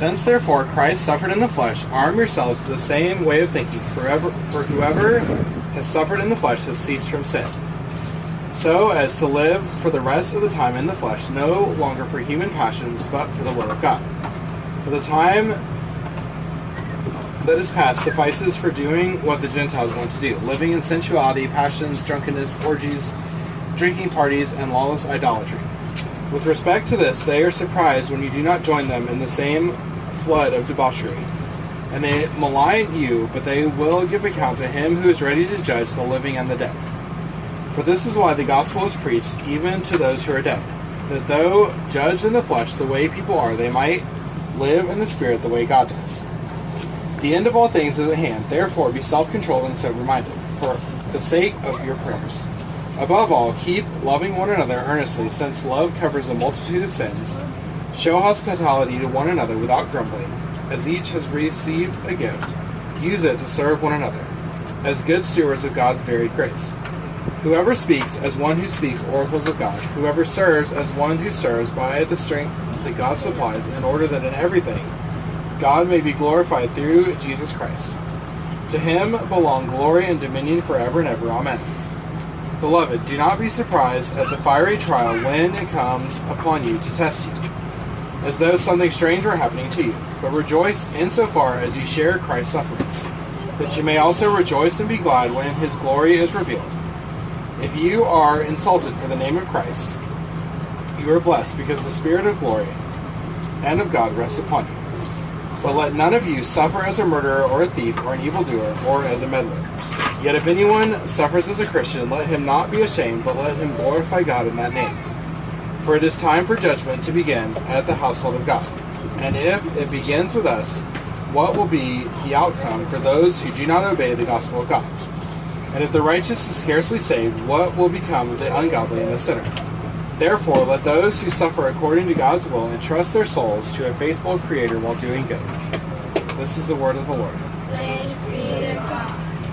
Since therefore Christ suffered in the flesh, arm yourselves with the same way of thinking, for whoever has suffered in the flesh has ceased from sin, so as to live for the rest of the time in the flesh, no longer for human passions, but for the will of God. For the time that is past suffices for doing what the Gentiles want to do, living in sensuality, passions, drunkenness, orgies, drinking parties, and lawless idolatry. With respect to this, they are surprised when you do not join them in the same flood of debauchery. And they malign you, but they will give account to him who is ready to judge the living and the dead. For this is why the gospel is preached even to those who are dead, that though judged in the flesh the way people are, they might live in the spirit the way God does. The end of all things is at hand. Therefore be self-controlled and sober-minded, for the sake of your prayers. Above all, keep loving one another earnestly, since love covers a multitude of sins. Show hospitality to one another without grumbling. As each has received a gift, use it to serve one another, as good stewards of God's varied grace. Whoever speaks, as one who speaks oracles of God. Whoever serves, as one who serves by the strength that God supplies, in order that in everything God may be glorified through Jesus Christ. To him belong glory and dominion forever and ever. Amen. Beloved, do not be surprised at the fiery trial when it comes upon you to test you, as though something strange were happening to you. But rejoice insofar as you share Christ's sufferings, that you may also rejoice and be glad when his glory is revealed. If you are insulted for the name of Christ, you are blessed, because the Spirit of glory and of God rests upon you. But let none of you suffer as a murderer or a thief or an evildoer or as a meddler. Yet if anyone suffers as a Christian, let him not be ashamed, but let him glorify God in that name. For it is time for judgment to begin at the household of God. And if it begins with us, what will be the outcome for those who do not obey the gospel of God? And if the righteous is scarcely saved, what will become of the ungodly and the sinner? Therefore, let those who suffer according to God's will entrust their souls to a faithful Creator while doing good. This is the word of the Lord.